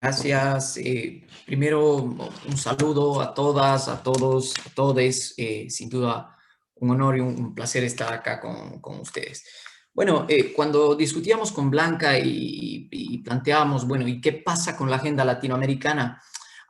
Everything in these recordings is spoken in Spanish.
Gracias. Primero, un saludo a todas, a todos, a todes. Sin duda, un honor y un placer estar acá con ustedes. Bueno, cuando discutíamos con Blanca y planteábamos, bueno, ¿y qué pasa con la agenda latinoamericana?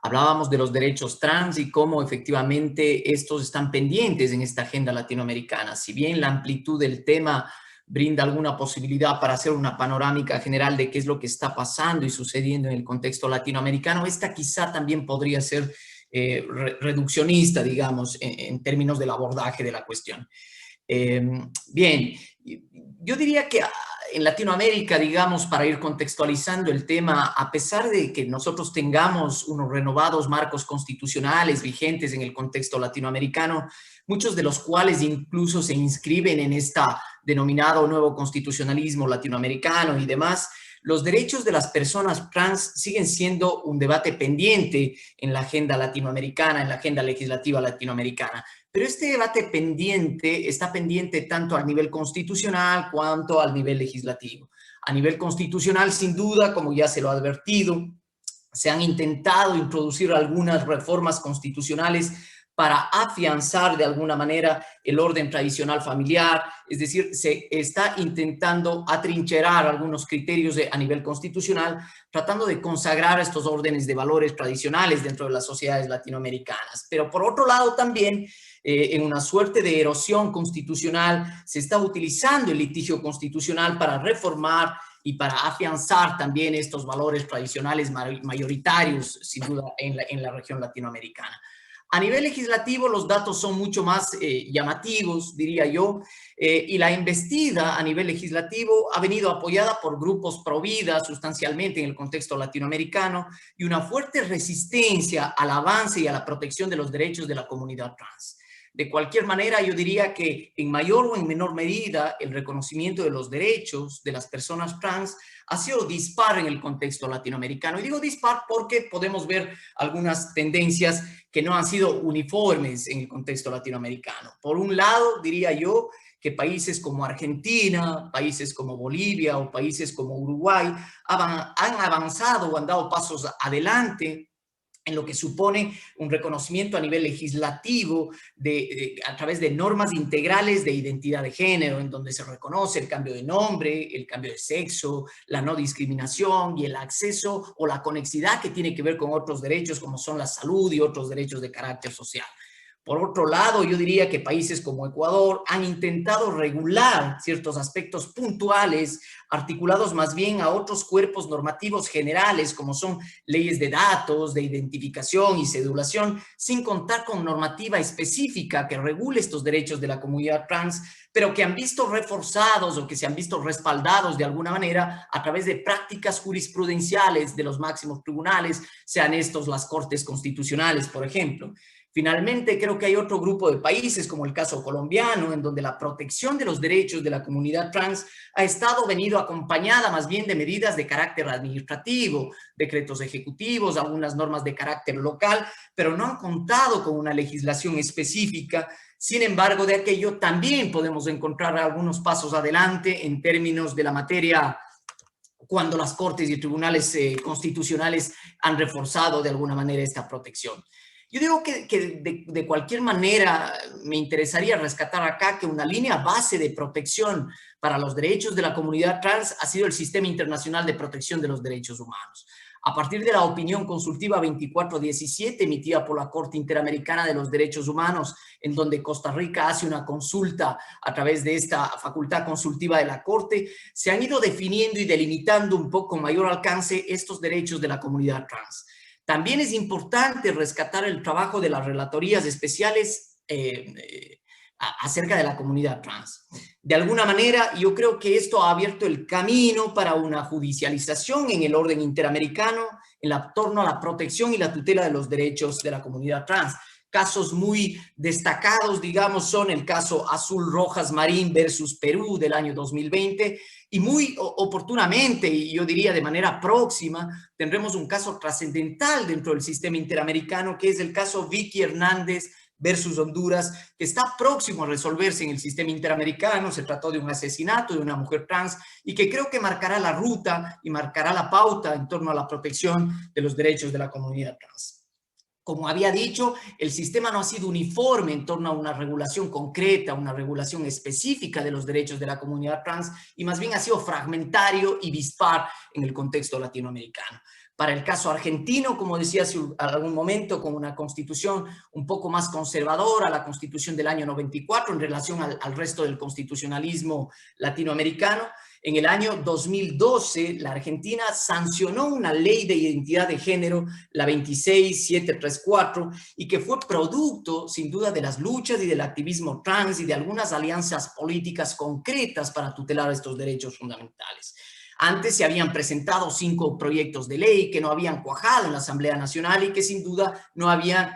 Hablábamos de los derechos trans y cómo efectivamente estos están pendientes en esta agenda latinoamericana. Si bien la amplitud del tema brinda alguna posibilidad para hacer una panorámica general de qué es lo que está pasando y sucediendo en el contexto latinoamericano, esta quizá también podría ser reduccionista, digamos, en términos del abordaje de la cuestión. Bien, yo diría que en Latinoamérica, digamos, para ir contextualizando el tema, a pesar de que nosotros tengamos unos renovados marcos constitucionales vigentes en el contexto latinoamericano, muchos de los cuales incluso se inscriben en esta denominado nuevo constitucionalismo latinoamericano y demás, los derechos de las personas trans siguen siendo un debate pendiente en la agenda latinoamericana, en la agenda legislativa latinoamericana. Pero este debate pendiente está pendiente tanto al nivel constitucional cuanto al nivel legislativo. A nivel constitucional, sin duda, como ya se lo ha advertido, se han intentado introducir algunas reformas constitucionales para afianzar de alguna manera el orden tradicional familiar, es decir, se está intentando atrincherar algunos criterios a nivel constitucional, tratando de consagrar estos órdenes de valores tradicionales dentro de las sociedades latinoamericanas. Pero por otro lado también, en una suerte de erosión constitucional, se está utilizando el litigio constitucional para reformar y para afianzar también estos valores tradicionales mayoritarios, sin duda, en la región latinoamericana. A nivel legislativo, los datos son mucho más llamativos, diría yo, y la embestida a nivel legislativo ha venido apoyada por grupos pro vida sustancialmente en el contexto latinoamericano y una fuerte resistencia al avance y a la protección de los derechos de la comunidad trans. De cualquier manera, yo diría que en mayor o en menor medida el reconocimiento de los derechos de las personas trans ha sido dispar en el contexto latinoamericano. Y digo dispar porque podemos ver algunas tendencias que no han sido uniformes en el contexto latinoamericano. Por un lado, diría yo que países como Argentina, países como Bolivia o países como Uruguay han avanzado o han dado pasos adelante en lo que supone un reconocimiento a nivel legislativo a través de normas integrales de identidad de género, en donde se reconoce el cambio de nombre, el cambio de sexo, la no discriminación y el acceso o la conexidad que tiene que ver con otros derechos como son la salud y otros derechos de carácter social. Por otro lado, yo diría que países como Ecuador han intentado regular ciertos aspectos puntuales, articulados más bien a otros cuerpos normativos generales, como son leyes de datos, de identificación y cedulación, sin contar con normativa específica que regule estos derechos de la comunidad trans, pero que han visto reforzados o que se han visto respaldados de alguna manera a través de prácticas jurisprudenciales de los máximos tribunales, sean estos las Cortes Constitucionales, por ejemplo. Finalmente, creo que hay otro grupo de países, como el caso colombiano, en donde la protección de los derechos de la comunidad trans ha venido acompañada más bien de medidas de carácter administrativo, decretos ejecutivos, algunas normas de carácter local, pero no han contado con una legislación específica. Sin embargo, de aquello también podemos encontrar algunos pasos adelante en términos de la materia cuando las cortes y tribunales constitucionales han reforzado de alguna manera esta protección. Yo digo que de cualquier manera me interesaría rescatar acá que una línea base de protección para los derechos de la comunidad trans ha sido el Sistema Internacional de Protección de los Derechos Humanos. A partir de la opinión consultiva 2417 emitida por la Corte Interamericana de los Derechos Humanos, en donde Costa Rica hace una consulta a través de esta facultad consultiva de la Corte, se han ido definiendo y delimitando un poco con mayor alcance estos derechos de la comunidad trans. También es importante rescatar el trabajo de las relatorías especiales acerca de la comunidad trans. De alguna manera, yo creo que esto ha abierto el camino para una judicialización en el orden interamericano en torno a la protección y la tutela de los derechos de la comunidad trans. Casos muy destacados, digamos, son el caso Azul Rojas Marín versus Perú del año 2020, y muy oportunamente, y yo diría de manera próxima, tendremos un caso trascendental dentro del sistema interamericano, que es el caso Vicky Hernández versus Honduras, que está próximo a resolverse en el sistema interamericano. Se trató de un asesinato de una mujer trans y que creo que marcará la ruta y marcará la pauta en torno a la protección de los derechos de la comunidad trans. Como había dicho, el sistema no ha sido uniforme en torno a una regulación concreta, una regulación específica de los derechos de la comunidad trans, y más bien ha sido fragmentario y dispar en el contexto latinoamericano. Para el caso argentino, como decía hace algún momento, con una constitución un poco más conservadora, la constitución del año 94 en relación al resto del constitucionalismo latinoamericano, en el año 2012, la Argentina sancionó una ley de identidad de género, la 26734, y que fue producto, sin duda, de las luchas y del activismo trans y de algunas alianzas políticas concretas para tutelar estos derechos fundamentales. Antes se habían presentado 5 proyectos de ley que no habían cuajado en la Asamblea Nacional y que sin duda no habían,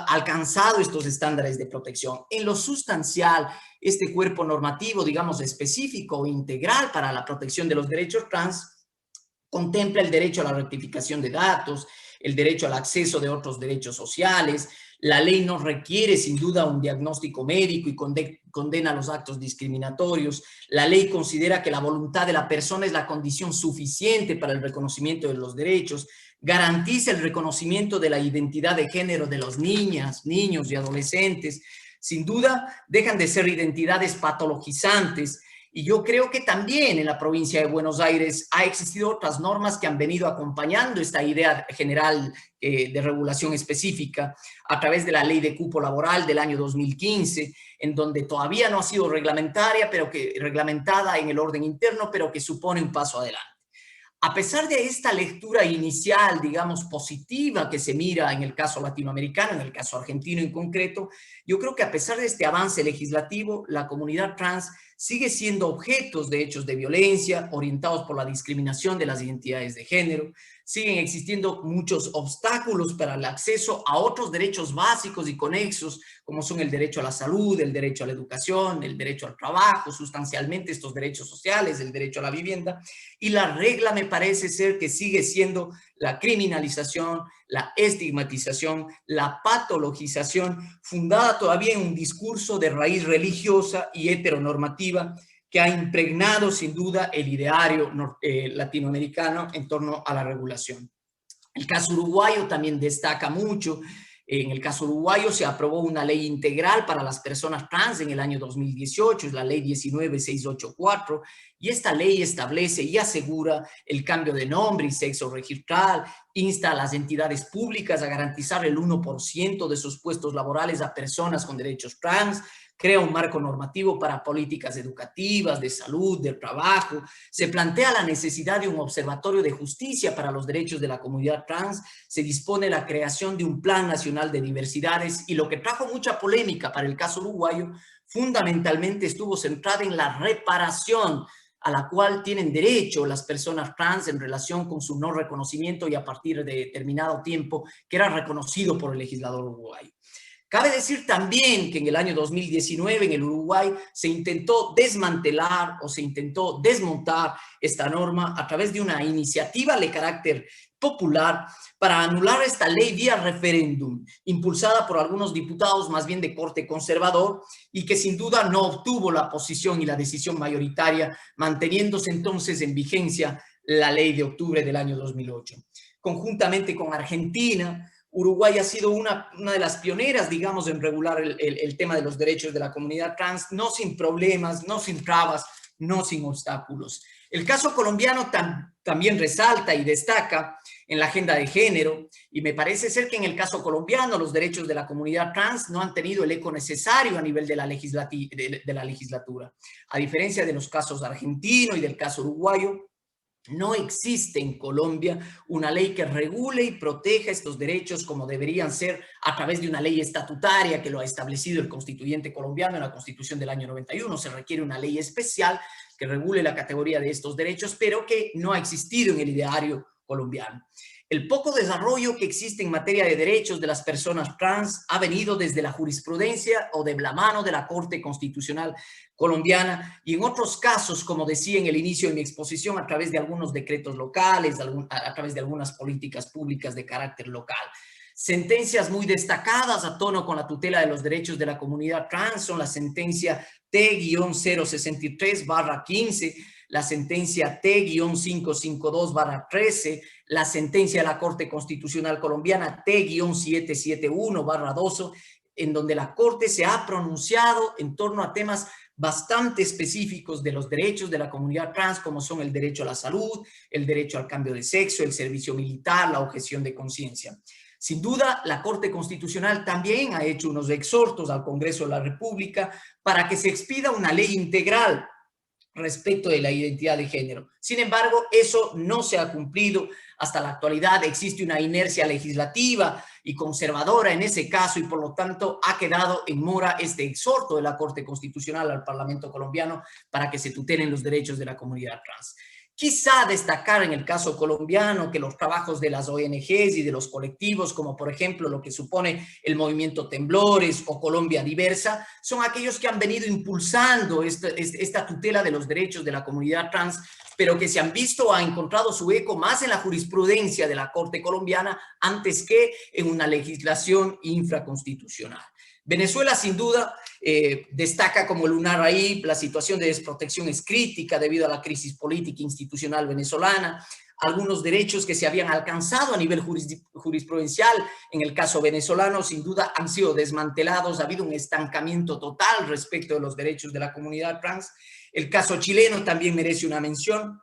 alcanzado estos estándares de protección. En lo sustancial, este cuerpo normativo, digamos, específico o integral para la protección de los derechos trans, contempla el derecho a la rectificación de datos, el derecho al acceso de otros derechos sociales. La ley no requiere, sin duda, un diagnóstico médico y condena los actos discriminatorios. La ley considera que la voluntad de la persona es la condición suficiente para el reconocimiento de los derechos, garantiza el reconocimiento de la identidad de género de las niñas, niños y adolescentes. Sin duda, dejan de ser identidades patologizantes. Y yo creo que también en la provincia de Buenos Aires ha existido otras normas que han venido acompañando esta idea general de regulación específica a través de la ley de cupo laboral del año 2015, en donde todavía no ha sido reglamentada en el orden interno, pero que supone un paso adelante. A pesar de esta lectura inicial, digamos, positiva que se mira en el caso latinoamericano, en el caso argentino en concreto, yo creo que a pesar de este avance legislativo, la comunidad trans sigue siendo objetos de hechos de violencia orientados por la discriminación de las identidades de género. Siguen existiendo muchos obstáculos para el acceso a otros derechos básicos y conexos, como son el derecho a la salud, el derecho a la educación, el derecho al trabajo, sustancialmente estos derechos sociales, el derecho a la vivienda. Y la regla me parece ser que sigue siendo la criminalización, la estigmatización, la patologización, fundada todavía en un discurso de raíz religiosa y heteronormativa que ha impregnado sin duda el ideario latinoamericano en torno a la regulación. El caso uruguayo también destaca mucho. En el caso uruguayo se aprobó una ley integral para las personas trans en el año 2018, es la ley 19684, y esta ley establece y asegura el cambio de nombre y sexo registral, insta a las entidades públicas a garantizar el 1% de sus puestos laborales a personas con derechos trans, crea un marco normativo para políticas educativas, de salud, de trabajo, se plantea la necesidad de un observatorio de justicia para los derechos de la comunidad trans, se dispone la creación de un plan nacional de diversidades y lo que trajo mucha polémica para el caso uruguayo fundamentalmente estuvo centrada en la reparación a la cual tienen derecho las personas trans en relación con su no reconocimiento y a partir de determinado tiempo que era reconocido por el legislador uruguayo. Cabe decir también que en el año 2019 en el Uruguay se intentó desmantelar o se intentó desmontar esta norma a través de una iniciativa de carácter popular para anular esta ley vía referéndum, impulsada por algunos diputados más bien de corte conservador y que sin duda no obtuvo la posición y la decisión mayoritaria, manteniéndose entonces en vigencia la ley de octubre del año 2008. Conjuntamente con Argentina, Uruguay ha sido una de las pioneras, digamos, en regular el tema de los derechos de la comunidad trans, no sin problemas, no sin trabas, no sin obstáculos. El caso colombiano también resalta y destaca en la agenda de género, y me parece ser que en el caso colombiano los derechos de la comunidad trans no han tenido el eco necesario a nivel de la legislatura. A diferencia de los casos argentino y del caso uruguayo, no existe en Colombia una ley que regule y proteja estos derechos como deberían ser a través de una ley estatutaria que lo ha establecido el constituyente colombiano en la Constitución del año 91. Se requiere una ley especial que regule la categoría de estos derechos, pero que no ha existido en el ideario colombiano. El poco desarrollo que existe en materia de derechos de las personas trans ha venido desde la jurisprudencia o de la mano de la Corte Constitucional colombiana y en otros casos, como decía en el inicio de mi exposición, a través de algunos decretos locales, a través de algunas políticas públicas de carácter local. Sentencias muy destacadas a tono con la tutela de los derechos de la comunidad trans son la sentencia T-063/15, la sentencia T-552/13, la sentencia de la Corte Constitucional Colombiana T-771/12, en donde la Corte se ha pronunciado en torno a temas bastante específicos de los derechos de la comunidad trans, como son el derecho a la salud, el derecho al cambio de sexo, el servicio militar, la objeción de conciencia. Sin duda, la Corte Constitucional también ha hecho unos exhortos al Congreso de la República para que se expida una ley integral respecto de la identidad de género. Sin embargo, eso no se ha cumplido hasta la actualidad. Existe una inercia legislativa y conservadora en ese caso y por lo tanto ha quedado en mora este exhorto de la Corte Constitucional al Parlamento colombiano para que se tutelen los derechos de la comunidad trans. Quizá destacar en el caso colombiano que los trabajos de las ONGs y de los colectivos, como por ejemplo lo que supone el movimiento Temblores o Colombia Diversa, son aquellos que han venido impulsando esta tutela de los derechos de la comunidad trans, pero que se han visto, ha encontrado su eco más en la jurisprudencia de la Corte colombiana antes que en una legislación infraconstitucional. Venezuela, sin duda, destaca como lunar ahí. La situación de desprotección es crítica debido a la crisis política e institucional venezolana. Algunos derechos que se habían alcanzado a nivel jurisprudencial en el caso venezolano, sin duda, han sido desmantelados. Ha habido un estancamiento total respecto de los derechos de la comunidad trans. El caso chileno también merece una mención.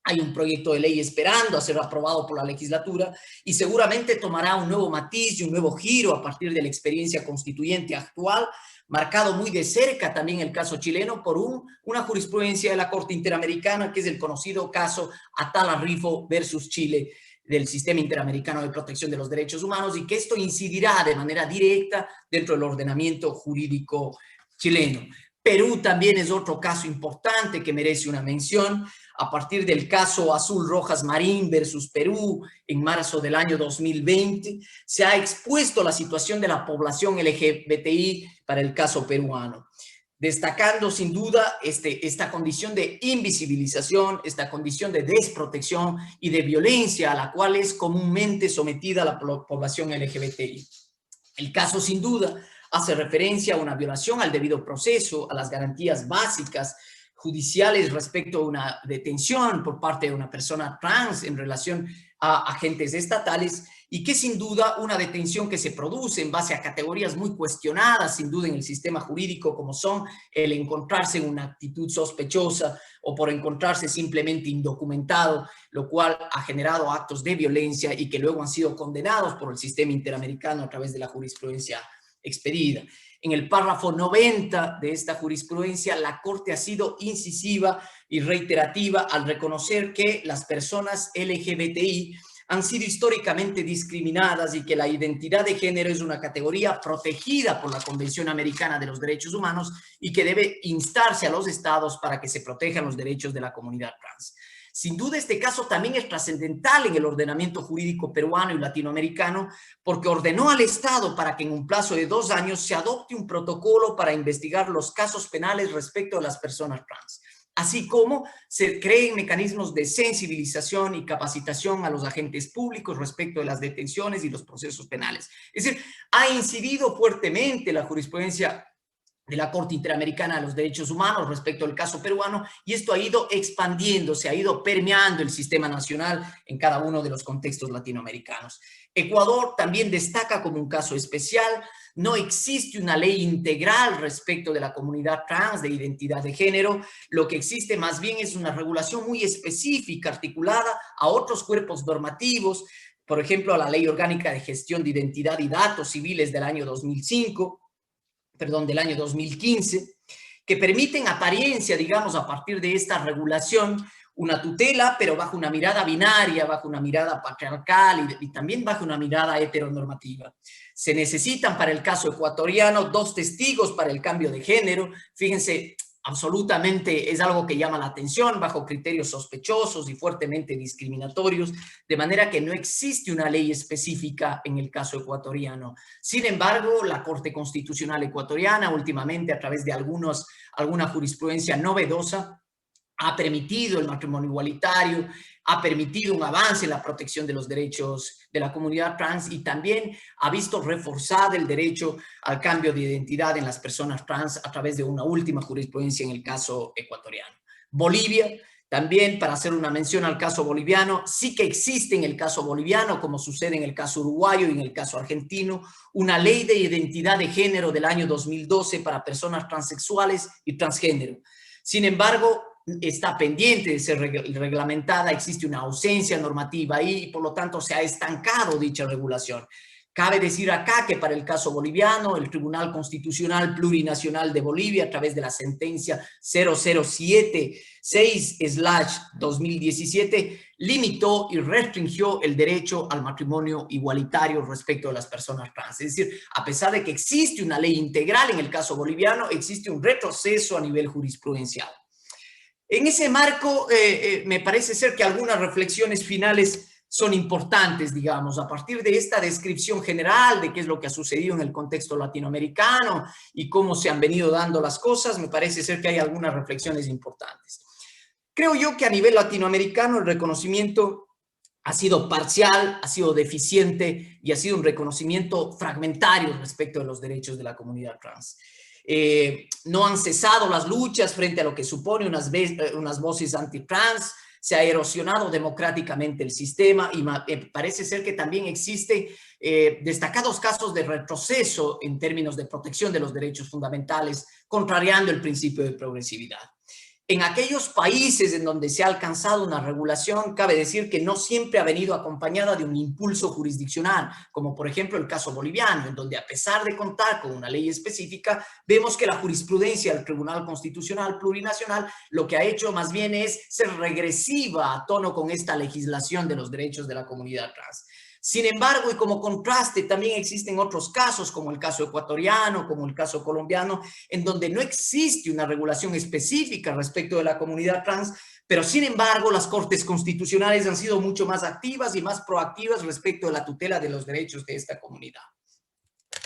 Hay un proyecto de ley esperando a ser aprobado por la legislatura y seguramente tomará un nuevo matiz y un nuevo giro a partir de la experiencia constituyente actual, marcado muy de cerca también el caso chileno por una jurisprudencia de la Corte Interamericana, que es el conocido caso Atala Rifo versus Chile del Sistema Interamericano de Protección de los Derechos Humanos, y que esto incidirá de manera directa dentro del ordenamiento jurídico chileno. Perú también es otro caso importante que merece una mención. A partir del caso Azul Rojas Marín versus Perú en marzo del año 2020, se ha expuesto la situación de la población LGBTI para el caso peruano, destacando sin duda esta condición de invisibilización, esta condición de desprotección y de violencia a la cual es comúnmente sometida la población LGBTI. El caso sin duda hace referencia a una violación al debido proceso, a las garantías básicas judiciales respecto a una detención por parte de una persona trans en relación a agentes estatales, y que sin duda una detención que se produce en base a categorías muy cuestionadas sin duda en el sistema jurídico, como son el encontrarse en una actitud sospechosa o por encontrarse simplemente indocumentado, lo cual ha generado actos de violencia y que luego han sido condenados por el sistema interamericano a través de la jurisprudencia expedida. En el párrafo 90 de esta jurisprudencia, la Corte ha sido incisiva y reiterativa al reconocer que las personas LGBTI han sido históricamente discriminadas y que la identidad de género es una categoría protegida por la Convención Americana de los Derechos Humanos y que debe instarse a los estados para que se protejan los derechos de la comunidad trans. Sin duda, este caso también es trascendental en el ordenamiento jurídico peruano y latinoamericano porque ordenó al Estado para que en un plazo de 2 años se adopte un protocolo para investigar los casos penales respecto a las personas trans, así como se creen mecanismos de sensibilización y capacitación a los agentes públicos respecto de las detenciones y los procesos penales. Es decir, ha incidido fuertemente la jurisprudencia de la Corte Interamericana de los Derechos Humanos respecto al caso peruano, y esto ha ido expandiéndose, ha ido permeando el sistema nacional en cada uno de los contextos latinoamericanos. Ecuador también destaca como un caso especial. No existe una ley integral respecto de la comunidad trans de identidad de género. Lo que existe más bien es una regulación muy específica articulada a otros cuerpos normativos, por ejemplo, a la Ley Orgánica de Gestión de Identidad y Datos Civiles del año 2015, que permiten apariencia, digamos, a partir de esta regulación, una tutela, pero bajo una mirada binaria, bajo una mirada patriarcal y también bajo una mirada heteronormativa. Se necesitan para el caso ecuatoriano 2 testigos para el cambio de género. Fíjense, absolutamente es algo que llama la atención, bajo criterios sospechosos y fuertemente discriminatorios, de manera que no existe una ley específica en el caso ecuatoriano. Sin embargo, la Corte Constitucional ecuatoriana últimamente, a través de alguna jurisprudencia novedosa, ha permitido el matrimonio igualitario, ha permitido un avance en la protección de los derechos de la comunidad trans y también ha visto reforzado el derecho al cambio de identidad en las personas trans a través de una última jurisprudencia en el caso ecuatoriano. Bolivia, también para hacer una mención al caso boliviano, sí que existe en el caso boliviano, como sucede en el caso uruguayo y en el caso argentino, una ley de identidad de género del año 2012 para personas transexuales y transgénero. Sin embargo, está pendiente de ser reglamentada, existe una ausencia normativa ahí y por lo tanto se ha estancado dicha regulación. Cabe decir acá que para el caso boliviano, el Tribunal Constitucional Plurinacional de Bolivia, a través de la sentencia 0076/2017, limitó y restringió el derecho al matrimonio igualitario respecto de las personas trans. Es decir, a pesar de que existe una ley integral en el caso boliviano, existe un retroceso a nivel jurisprudencial. En ese marco, me parece ser que algunas reflexiones finales son importantes, digamos, a partir de esta descripción general de qué es lo que ha sucedido en el contexto latinoamericano y cómo se han venido dando las cosas, me parece ser que hay algunas reflexiones importantes. Creo yo que a nivel latinoamericano el reconocimiento ha sido parcial, ha sido deficiente y ha sido un reconocimiento fragmentario respecto de los derechos de la comunidad trans. No han cesado las luchas frente a lo que supone unas voces anti-trans, se ha erosionado democráticamente el sistema y parece ser que también existe destacados casos de retroceso en términos de protección de los derechos fundamentales, contrariando el principio de progresividad. En aquellos países en donde se ha alcanzado una regulación, cabe decir que no siempre ha venido acompañada de un impulso jurisdiccional, como por ejemplo el caso boliviano, en donde a pesar de contar con una ley específica, vemos que la jurisprudencia del Tribunal Constitucional Plurinacional lo que ha hecho más bien es ser regresiva a tono con esta legislación de los derechos de la comunidad trans. Sin embargo, y como contraste, también existen otros casos, como el caso ecuatoriano, como el caso colombiano, en donde no existe una regulación específica respecto de la comunidad trans, pero sin embargo las Cortes Constitucionales han sido mucho más activas y más proactivas respecto de la tutela de los derechos de esta comunidad.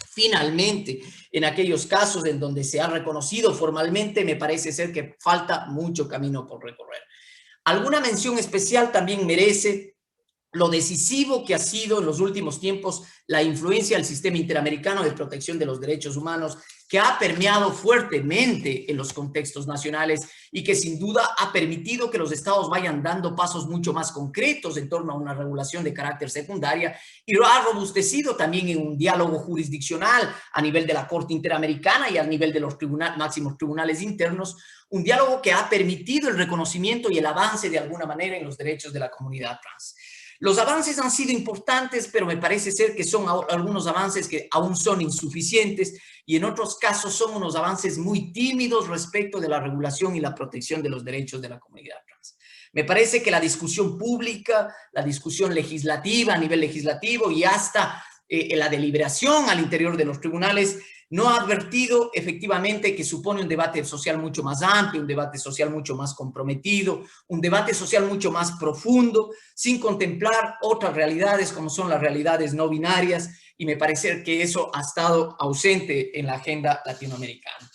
Finalmente, en aquellos casos en donde se ha reconocido formalmente, me parece ser que falta mucho camino por recorrer. Alguna mención especial también merece lo decisivo que ha sido en los últimos tiempos la influencia del sistema interamericano de protección de los derechos humanos, que ha permeado fuertemente en los contextos nacionales y que sin duda ha permitido que los estados vayan dando pasos mucho más concretos en torno a una regulación de carácter secundaria y lo ha robustecido también en un diálogo jurisdiccional a nivel de la Corte Interamericana y a nivel de los máximos tribunales internos, un diálogo que ha permitido el reconocimiento y el avance de alguna manera en los derechos de la comunidad trans. Los avances han sido importantes, pero me parece ser que son algunos avances que aún son insuficientes y en otros casos son unos avances muy tímidos respecto de la regulación y la protección de los derechos de la comunidad trans. Me parece que la discusión pública, la discusión legislativa a nivel legislativo y hasta la deliberación al interior de los tribunales no ha advertido efectivamente que supone un debate social mucho más amplio, un debate social mucho más comprometido, un debate social mucho más profundo, sin contemplar otras realidades como son las realidades no binarias, y me parece que eso ha estado ausente en la agenda latinoamericana.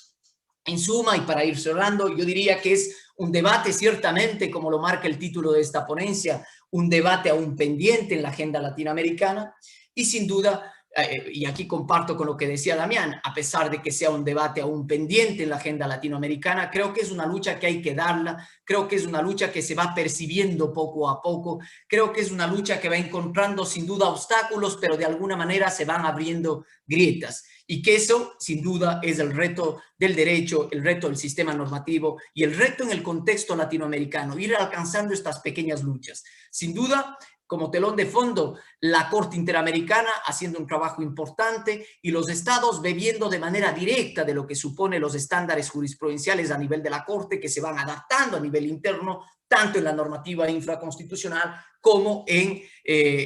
En suma, y para ir cerrando, yo diría que es un debate ciertamente, como lo marca el título de esta ponencia, un debate aún pendiente en la agenda latinoamericana, y sin duda, y aquí comparto con lo que decía Damián, a pesar de que sea un debate aún pendiente en la agenda latinoamericana, creo que es una lucha que hay que darla, creo que es una lucha que se va percibiendo poco a poco, creo que es una lucha que va encontrando sin duda obstáculos, pero de alguna manera se van abriendo grietas, y que eso sin duda es el reto del derecho, el reto del sistema normativo y el reto en el contexto latinoamericano, ir alcanzando estas pequeñas luchas. Sin duda, como telón de fondo, la Corte Interamericana haciendo un trabajo importante y los estados bebiendo de manera directa de lo que supone los estándares jurisprudenciales a nivel de la Corte, que se van adaptando a nivel interno, tanto en la normativa infraconstitucional como en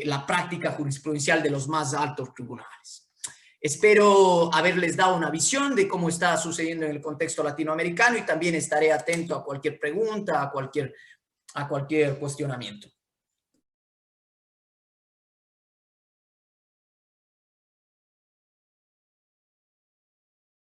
la práctica jurisprudencial de los más altos tribunales. Espero haberles dado una visión de cómo está sucediendo en el contexto latinoamericano y también estaré atento a cualquier pregunta, a cualquier cuestionamiento.